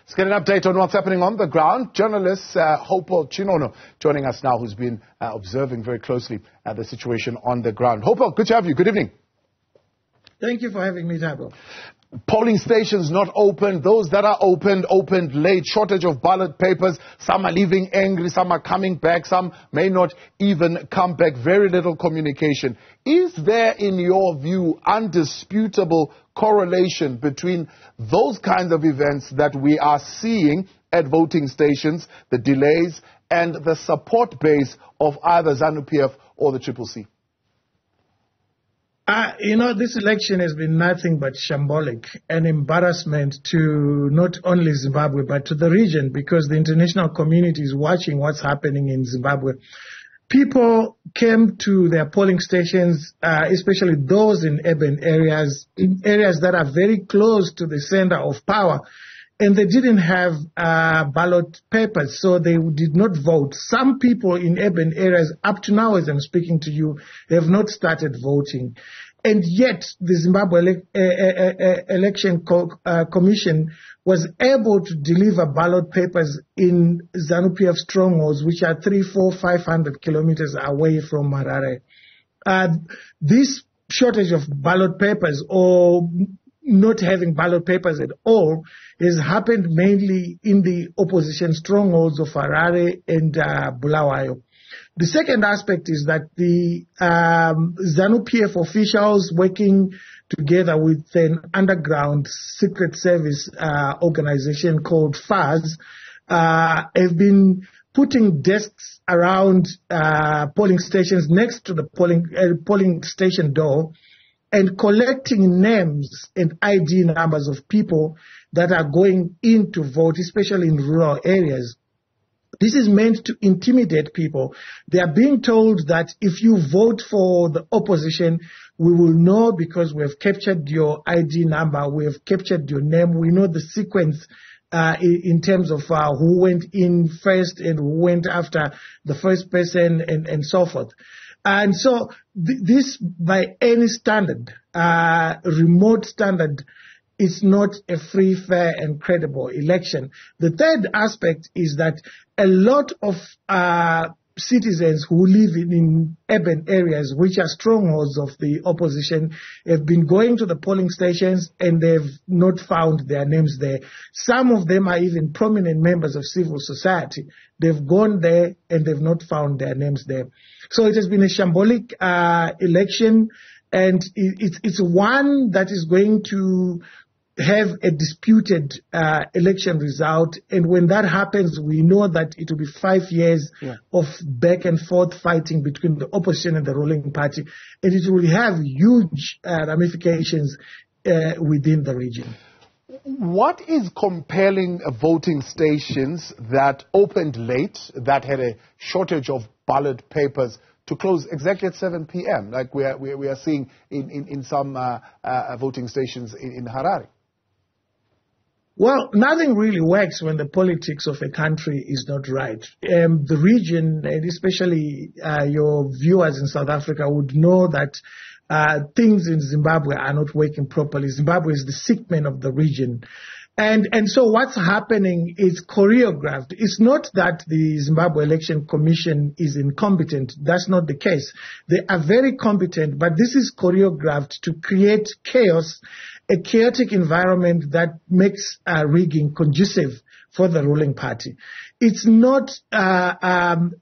Let's get an update on what's happening on the ground. Journalist Hopo Chinono joining us now, who's been observing very closely the situation on the ground. Hopo, good to have you. Good evening. Thank you for having me, Tabo. Polling stations not open. Those that are opened late. Shortage of ballot papers. Some are leaving angry. Some are coming back. Some may not even come back. Very little communication. Is there, in your view, undisputable correlation between those kinds of events that we are seeing at voting stations, the delays, and the support base of either ZANU-PF or the Triple C? This election has been nothing but shambolic, an embarrassment to not only Zimbabwe, but to the region, because the international community is watching what's happening in Zimbabwe. People came to their polling stations, especially those in urban areas, in areas that are very close to the center of power, and they didn't have ballot papers, so they did not vote. Some people in urban areas, up to now as I'm speaking to you, have not started voting. And yet, the Zimbabwe Election Commission was able to deliver ballot papers in ZANU-PF strongholds, which are 500 kilometers away from Harare. This shortage of ballot papers, or not having ballot papers at all, has happened mainly in the opposition strongholds of Harare and Bulawayo. The second aspect is that the ZANU-PF officials working together with an underground secret service organization called FAS have been putting desks around polling stations next to the polling station door and collecting names and ID numbers of people that are going in to vote, especially in rural areas. This is meant to intimidate people. They are being told that if you vote for the opposition, we will know because we have captured your ID number, we have captured your name, we know the sequence in terms of who went in first and who went after the first person and so forth. And so this, by any standard, remote standard, it's not a free, fair, and credible election. The third aspect is that a lot of citizens who live in urban areas, which are strongholds of the opposition, have been going to the polling stations and they've not found their names there. Some of them are even prominent members of civil society. They've gone there and they've not found their names there. So it has been a shambolic election, and it's one that is going to have a disputed election result. And when that happens, we know that it will be 5 years of back and forth fighting between the opposition and the ruling party. And it will have huge ramifications within the region. What is compelling voting stations that opened late, that had a shortage of ballot papers, to close exactly at 7 p.m., like we are seeing in some voting stations in Harare? Well, nothing really works when the politics of a country is not right. The region, and especially your viewers in South Africa, would know that things in Zimbabwe are not working properly. Zimbabwe is the sick man of the region. And so what's happening is choreographed. It's not that the Zimbabwe Election Commission is incompetent. That's not the case. They are very competent, but this is choreographed to create chaos, a chaotic environment that makes rigging conducive for the ruling party. It's not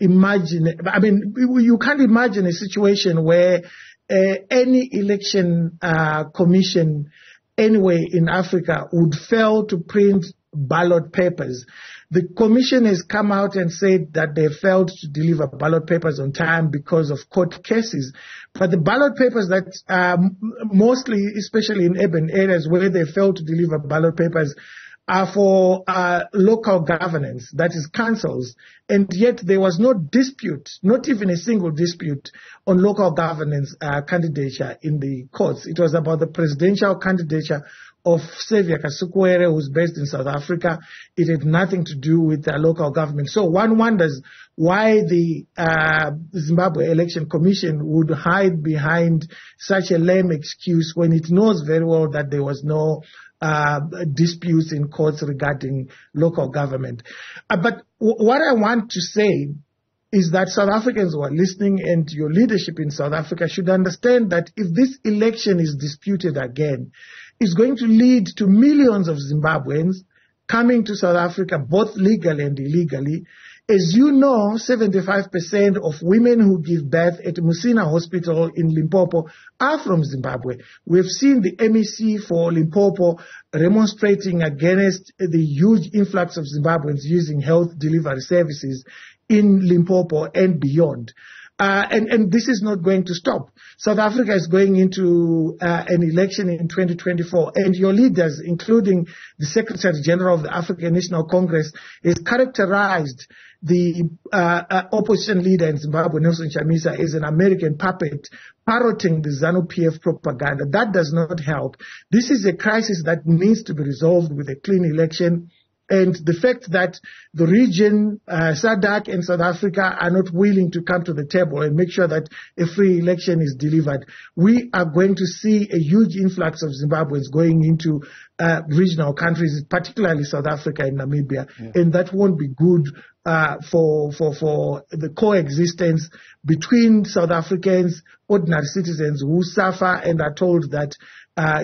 you can't imagine a situation where any election commission anywhere in Africa would fail to print ballot papers. The commission has come out and said that they failed to deliver ballot papers on time because of court cases. But the ballot papers that mostly, especially in urban areas where they failed to deliver ballot papers, are for local governance, that is councils. And yet there was no dispute, not even a single dispute, on local governance candidature in the courts. It was about the presidential candidature of Xavier Kasukuwere, who's based in South Africa. It had nothing to do with local government. So one wonders why the Zimbabwe Election Commission would hide behind such a lame excuse when it knows very well that there was no disputes in courts regarding local government. But what I want to say is that South Africans who are listening and your leadership in South Africa should understand that if this election is disputed again, it's going to lead to millions of Zimbabweans coming to South Africa, both legally and illegally. As you know, 75% of women who give birth at Musina Hospital in Limpopo are from Zimbabwe. We've seen the MEC for Limpopo demonstrating against the huge influx of Zimbabweans using health delivery services in Limpopo and beyond. And this is not going to stop. South Africa is going into an election in 2024, and your leaders, including the Secretary General of the African National Congress, has characterized the opposition leader in Zimbabwe, Nelson Chamisa, as an American puppet, parroting the ZANU-PF propaganda. That does not help. This is a crisis that needs to be resolved with a clean election. And the fact that the region, SADC and South Africa are not willing to come to the table and make sure that a free election is delivered, we are going to see a huge influx of Zimbabweans going into regional countries, particularly South Africa and Namibia. Yeah. And that won't be good for the coexistence between South Africans, ordinary citizens who suffer and are told that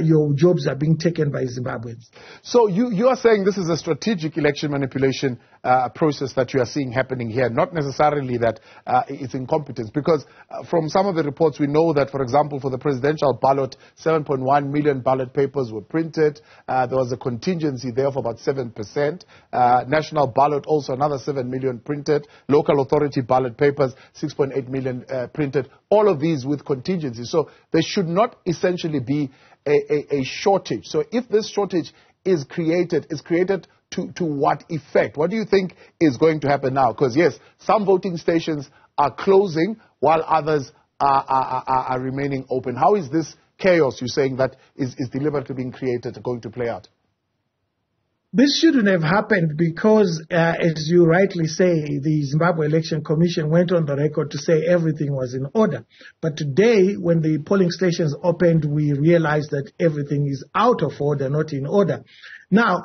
your jobs are being taken by Zimbabweans. So you are saying this is a strategic election manipulation process that you are seeing happening here, not necessarily that it's incompetence, because from some of the reports we know that, for example, for the presidential ballot, 7.1 million ballot papers were printed. There was a contingency there of about 7%. National ballot, also another 7 million printed. Local authority ballot papers, 6.8 million printed. All of these with contingency. So there should not essentially be a shortage. So if this shortage is created to what effect? What do you think is going to happen now? Because yes, some voting stations are closing while others are remaining open. How is this chaos you're saying that is deliberately being created going to play out? This shouldn't have happened because, as you rightly say, the Zimbabwe Election Commission went on the record to say everything was in order. But today, when the polling stations opened, we realized that everything is out of order, not in order. Now,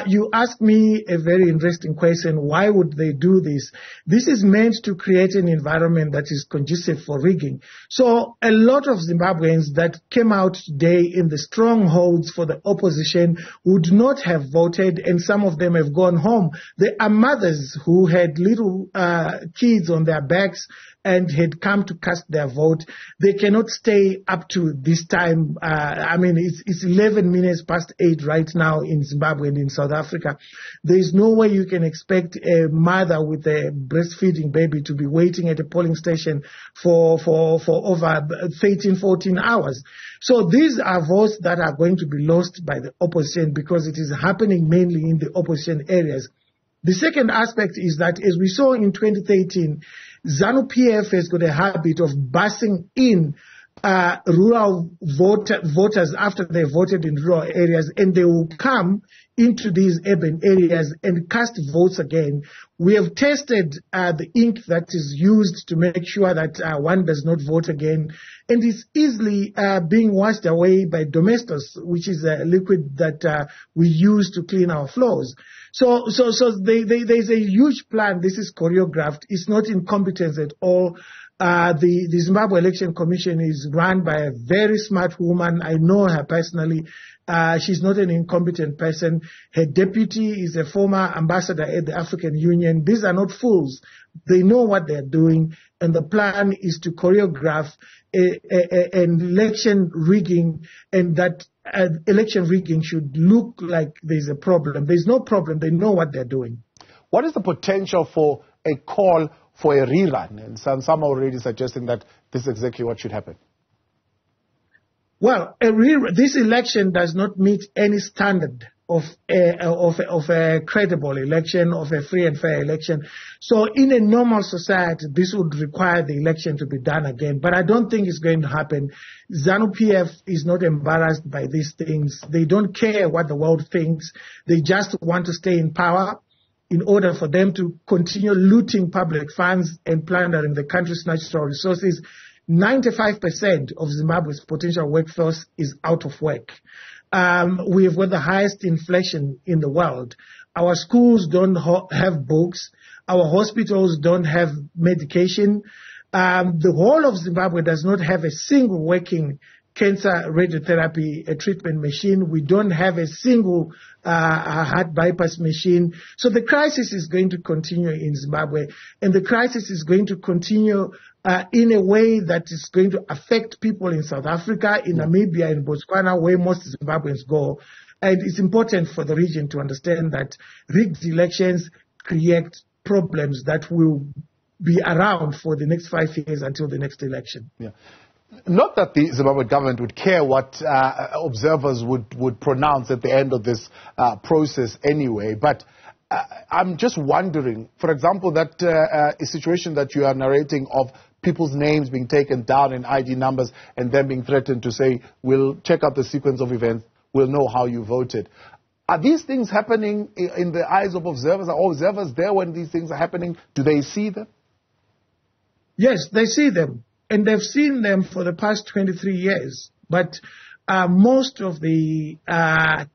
you asked me a very interesting question. Why would they do this? This is meant to create an environment that is conducive for rigging. So a lot of Zimbabweans that came out today in the strongholds for the opposition would not have voted, and some of them have gone home. There are mothers who had little kids on their backs and had come to cast their vote. They cannot stay up to this time. It's 11 minutes past 8 right now in Zimbabwe and in South Africa. There is no way you can expect a mother with a breastfeeding baby to be waiting at a polling station for over 13, 14 hours. So these are votes that are going to be lost by the opposition because it is happening mainly in the opposition areas. The second aspect is that, as we saw in 2013, ZANU-PF has got a habit of busing in rural voters after they voted in rural areas, and they will come into these urban areas and cast votes again. We have tested the ink that is used to make sure that one does not vote again, and it's easily being washed away by domestos, which is a liquid that we use to clean our floors. So there's a huge plan. This is choreographed. It's not incompetence at all. The Zimbabwe Election Commission is run by a very smart woman. I know her personally. She's not an incompetent person. Her deputy is a former ambassador at the African Union. These are not fools. They know what they're doing, and the plan is to choreograph an election rigging, and that election rigging should look like there's a problem. There's no problem. They know what they're doing. What is the potential for a call for a rerun? And some are already suggesting that this is exactly what should happen. Well, this election does not meet any standard of a credible election, of a free and fair election. So in a normal society, this would require the election to be done again. But I don't think it's going to happen. ZANU-PF is not embarrassed by these things. They don't care what the world thinks. They just want to stay in power in order for them to continue looting public funds and plundering the country's natural resources. 95% of Zimbabwe's potential workforce is out of work. We have got the highest inflation in the world. Our schools don't have books. Our hospitals don't have medication. The whole of Zimbabwe does not have a single working cancer radiotherapy treatment machine. We don't have a single heart bypass machine. So the crisis is going to continue in Zimbabwe, and the crisis is going to continue in a way that is going to affect people in South Africa, in Namibia, in Botswana, where most Zimbabweans go. And it's important for the region to understand that rigged elections create problems that will be around for the next 5 years until the next election. Yeah. Not that the Zimbabwe government would care what observers would pronounce at the end of this process anyway, but I'm just wondering, for example, that a situation that you are narrating of people's names being taken down and ID numbers and then being threatened to say, we'll check out the sequence of events, we'll know how you voted. Are these things happening in the eyes of observers? Are observers there when these things are happening? Do they see them? Yes, they see them. And they've seen them for the past 23 years. But most of the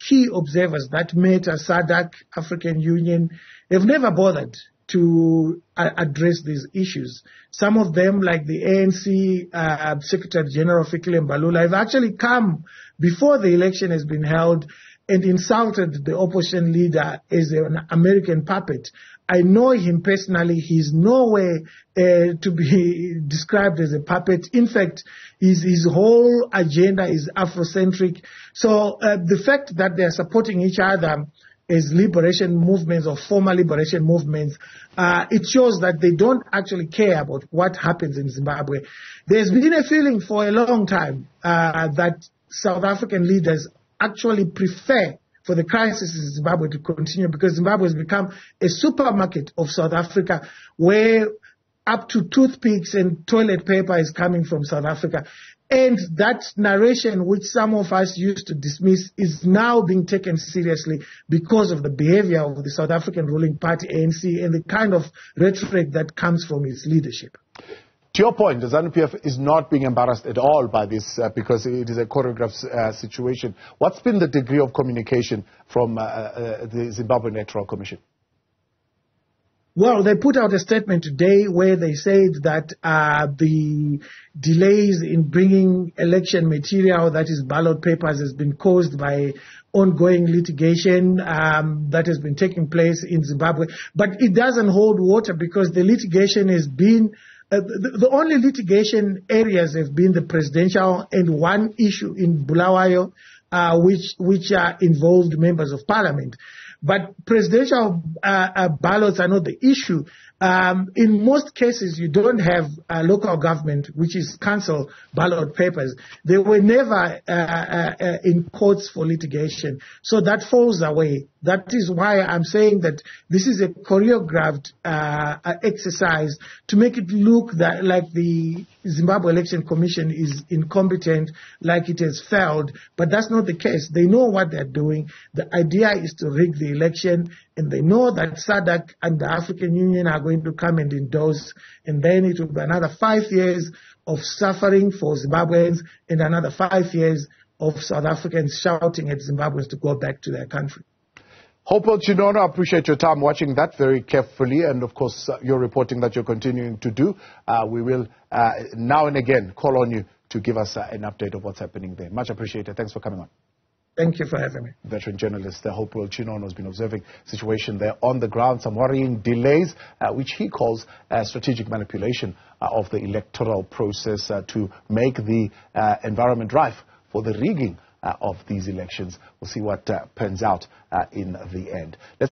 key observers that met at SADC, African Union, they've never bothered to address these issues. Some of them, like the ANC Secretary General Fikile Mbalula, have actually come before the election has been held and insulted the opposition leader as an American puppet. I know him personally. He's nowhere to be described as a puppet. In fact, his whole agenda is Afrocentric. So the fact that they're supporting each other as liberation movements or former liberation movements, it shows that they don't actually care about what happens in Zimbabwe. There's been a feeling for a long time that South African leaders actually prefer for the crisis in Zimbabwe to continue, because Zimbabwe has become a supermarket of South Africa where up to toothpicks and toilet paper is coming from South Africa. And that narration, which some of us used to dismiss, is now being taken seriously because of the behavior of the South African ruling party, ANC, and the kind of rhetoric that comes from its leadership. To your point, the ZANU-PF is not being embarrassed at all by this because it is a choreographed situation. What's been the degree of communication from the Zimbabwe Electoral Commission? Well, they put out a statement today where they said that the delays in bringing election material, that is ballot papers, has been caused by ongoing litigation that has been taking place in Zimbabwe. But it doesn't hold water because the litigation has been the only litigation areas have been the presidential and one issue in Bulawayo, which involved members of parliament. But presidential ballots are not the issue. In most cases, you don't have local government, which is council ballot papers. They were never in courts for litigation. So that falls away. That is why I'm saying that this is a choreographed exercise to make it look that like the Zimbabwe Election Commission is incompetent, like it has failed. But that's not the case. They know what they're doing. The idea is to rig the election, and they know that SADC and the African Union are going to come and endorse, and then it will be another 5 years of suffering for Zimbabweans and another 5 years of South Africans shouting at Zimbabweans to go back to their country. Hopewell Chinono, I appreciate your time watching that very carefully, and of course your reporting that you're continuing to do. We will now and again call on you to give us an update of what's happening there. Much appreciated. Thanks for coming on. Thank you for having me. Veteran journalist Hopewell Chinono has been observing the situation there on the ground, some worrying delays, which he calls strategic manipulation of the electoral process to make the environment rife for the rigging of these elections. We'll see what pans out in the end.